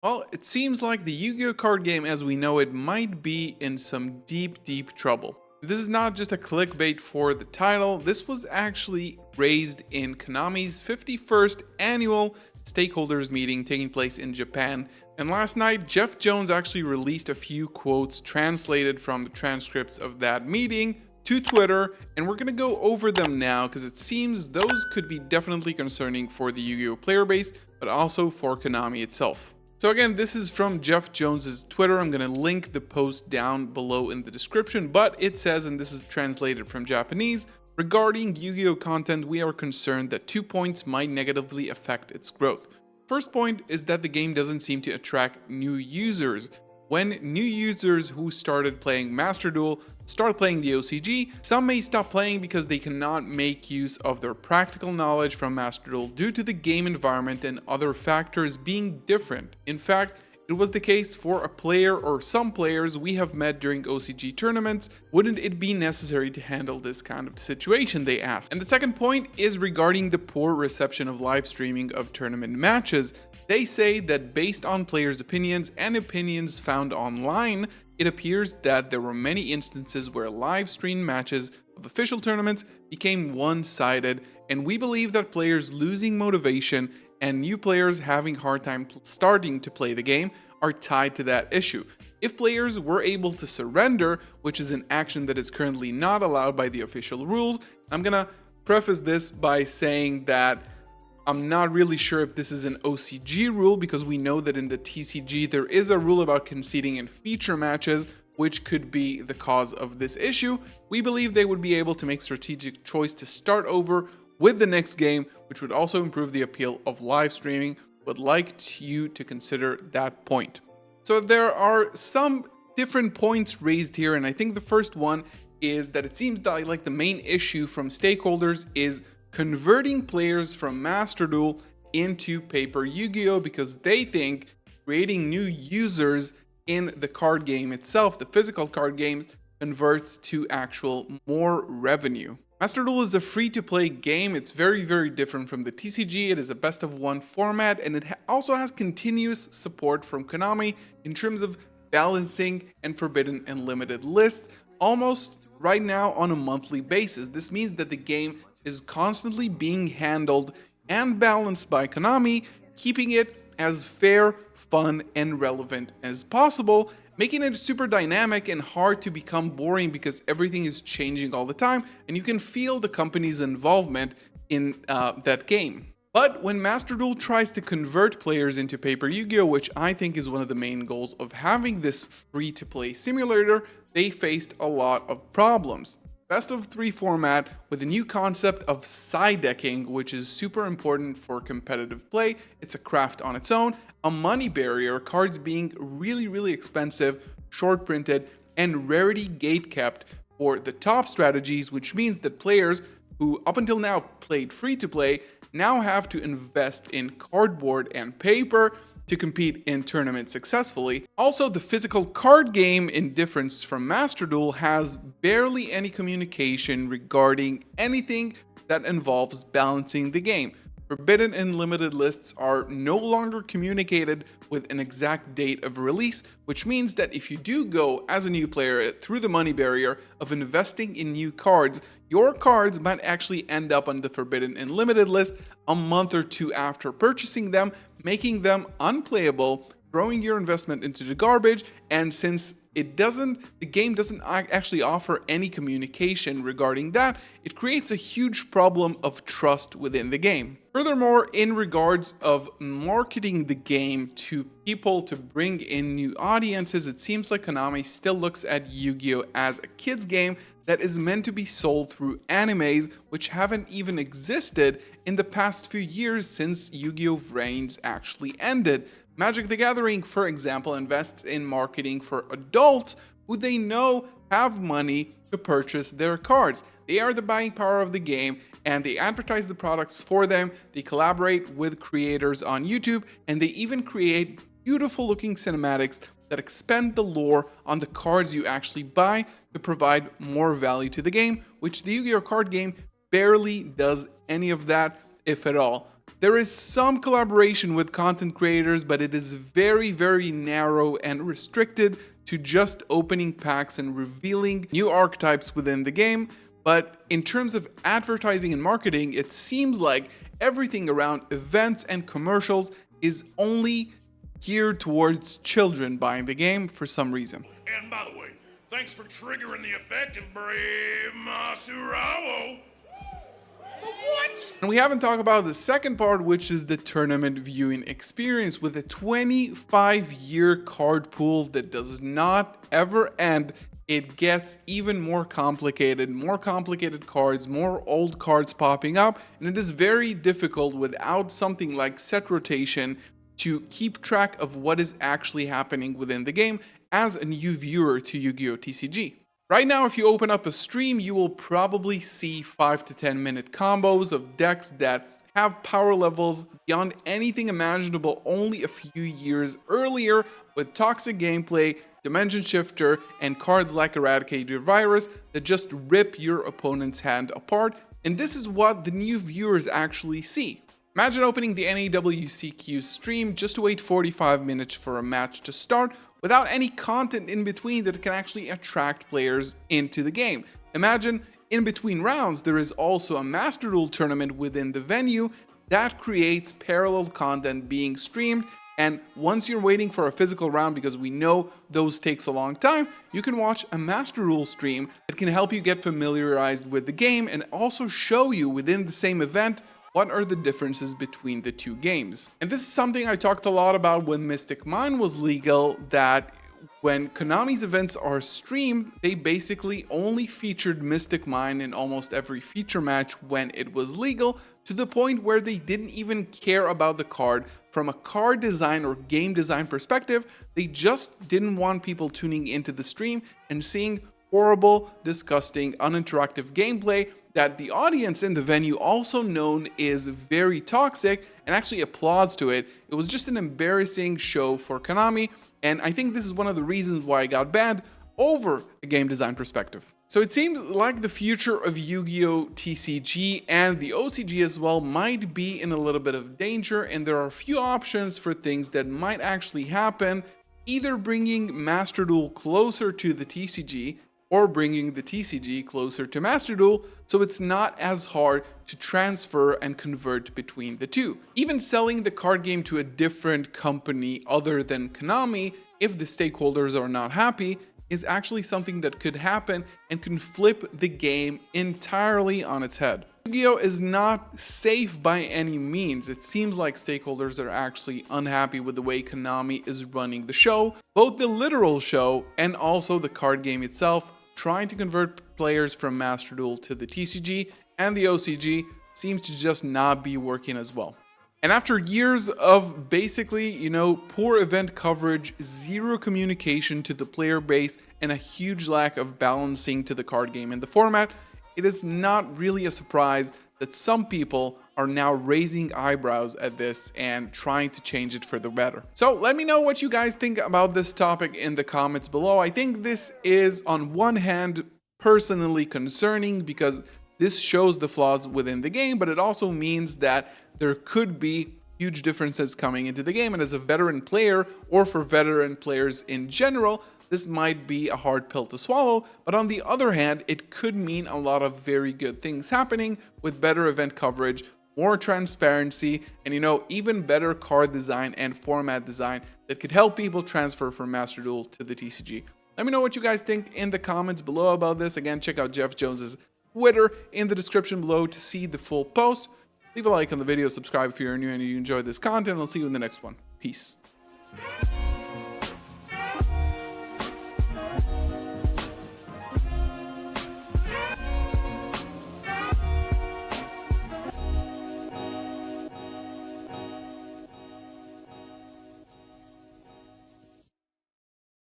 Well, it seems like the Yu-Gi-Oh card game as we know it might be in some deep trouble. This is not just a clickbait for the title, this was actually raised in Konami's 51st annual stakeholders meeting taking place in Japan. And last night, Jeff Jones actually released a few quotes translated from the transcripts of that meeting to Twitter, and we're gonna go over them now because it seems those could be definitely concerning for the Yu-Gi-Oh player base, but also for Konami itself. So again, this is from Jeff Jones's Twitter. I'm going to link the post down below in the description, but it says, and this is translated from Japanese, regarding Yu-Gi-Oh content, we are concerned that 2 points might negatively affect its growth. First point is that the game doesn't seem to attract new users. When new users who started playing Master Duel start playing the OCG, some may stop playing because they cannot make use of their practical knowledge from Master Duel due to the game environment and other factors being different. In fact, it was the case for a player or some players we have met during OCG tournaments. Wouldn't it be necessary to handle this kind of situation, they asked. And the second point is regarding the poor reception of live streaming of tournament matches. They say that based on players' opinions and opinions found online, it appears that there were many instances where live stream matches of official tournaments became one-sided, and we believe that players losing motivation and new players having hard time starting to play the game are tied to that issue. If players were able to surrender, which is an action that is currently not allowed by the official rules, I'm gonna preface this by saying that I'm not really sure if this is an OCG rule because we know that in the TCG there is a rule about conceding in feature matches, which could be the cause of this issue. We believe they would be able to make strategic choice to start over with the next game, which would also improve the appeal of live streaming. Would like you to consider that point. So there are some different points raised here, and I think the first one is that it seems that like the main issue from stakeholders is converting players from Master Duel into paper Yu-Gi-Oh because they think creating new users in the card game itself, the physical card games, converts to actual more revenue. Master Duel is a free-to-play game. It's very different from the TCG. It is a best of one format, and it also has continuous support from Konami in terms of balancing and forbidden and limited lists almost right now on a monthly basis. This means that the game is constantly being handled and balanced by Konami, keeping it as fair, fun, and relevant as possible, making it super dynamic and hard to become boring because everything is changing all the time, and you can feel the company's involvement in that game. But when Master Duel tries to convert players into paper Yu-Gi-Oh, which I think is one of the main goals of having this free-to-play simulator, they faced a lot of problems. Best of 3 format with a new concept of side decking, which is super important for competitive play. It's a craft on its own, a money barrier, cards being really expensive, short printed, and rarity gate kept for the top strategies, which means that players who up until now played free to play now have to invest in cardboard and paper to compete in tournaments successfully. Also, the physical card game, in difference from Master Duel, has barely any communication regarding anything that involves balancing the game. Forbidden and limited lists are no longer communicated with an exact date of release, which means that if you do go as a new player through the money barrier of investing in new cards, your cards might actually end up on the forbidden and limited list a month or two after purchasing them, making them unplayable, throwing your investment into the garbage, and since the game doesn't actually offer any communication regarding that, it creates a huge problem of trust within the game. Furthermore, in regards of marketing the game to people to bring in new audiences, it seems like Konami still looks at Yu-Gi-Oh as a kid's game that is meant to be sold through animes, which haven't even existed in the past few years since Yu-Gi-Oh! Reigns actually ended. Magic the Gathering, for example, invests in marketing for adults who they know have money to purchase their cards. They are the buying power of the game, and they advertise the products for them. They collaborate with creators on YouTube, and they even create beautiful looking cinematics that expand the lore on the cards you actually buy to provide more value to the game, which the Yu-Gi-Oh! Card game barely does any of that, if at all. There is some collaboration with content creators, but it is very narrow and restricted to just opening packs and revealing new archetypes within the game. But in terms of advertising and marketing, it seems like everything around events and commercials is only geared towards children buying the game for some reason. And by the way, thanks for triggering the effect of Brave Masurao. What? And we haven't talked about the second part, which is the tournament viewing experience with a 25-year card pool that does not ever end. It gets even more complicated cards, more old cards popping up, and it is very difficult without something like set rotation to keep track of what is actually happening within the game as a new viewer to Yu-Gi-Oh! TCG. Right now, if you open up a stream, you will probably see 5 to 10 minute combos of decks that have power levels beyond anything imaginable only a few years earlier, with toxic gameplay, Dimension Shifter, and cards like Eradicate Your Virus that just rip your opponent's hand apart, and this is what the new viewers actually see. Imagine opening the NAWCQ stream just to wait 45 minutes for a match to start without any content in between that can actually attract players into the game. Imagine in between rounds there is also a Master Duel tournament within the venue that creates parallel content being streamed, and once you're waiting for a physical round, because we know those takes a long time, you can watch a Master Duel stream that can help you get familiarized with the game and also show you within the same event what are the differences between the two games. And this is something I talked a lot about when Mystic Mine was legal, that when Konami's events are streamed, they basically only featured Mystic Mine in almost every feature match when it was legal, to the point where they didn't even care about the card from a card design or game design perspective. They just didn't want people tuning into the stream and seeing horrible, disgusting, uninteractive gameplay that the audience in the venue, also known is very toxic, and actually applauds to it. It was just an embarrassing show for Konami, and I think this is one of the reasons why it got banned over a game design perspective. So it seems like the future of Yu-Gi-Oh! TCG and the OCG as well might be in a little bit of danger, and there are a few options for things that might actually happen, either bringing Master Duel closer to the TCG, or bringing the TCG closer to Master Duel, so it's not as hard to transfer and convert between the two. Even selling the card game to a different company other than Konami, if the stakeholders are not happy, is actually something that could happen and can flip the game entirely on its head. Yu-Gi-Oh! Is not safe by any means. It seems like stakeholders are actually unhappy with the way Konami is running the show, both the literal show and also the card game itself. Trying to convert players from Master Duel to the TCG and the OCG seems to just not be working as well. And after years of basically, poor event coverage, zero communication to the player base, and a huge lack of balancing to the card game and the format, it is not really a surprise that some people are now raising eyebrows at this and trying to change it for the better. So let me know what you guys think about this topic in the comments below. I think this is, on one hand, personally concerning because this shows the flaws within the game, but it also means that there could be huge differences coming into the game, and as a veteran player, or for veteran players in general, this might be a hard pill to swallow. But on the other hand, it could mean a lot of very good things happening with better event coverage, more transparency, and even better card design and format design that could help people transfer from Master Duel to the TCG. Let me know what you guys think in the comments below about this. Again, check out Jeff Jones's Twitter in the description below to see the full post. Leave a like on the video, subscribe if you're new and you enjoyed this content. I'll see you in the next one. Peace.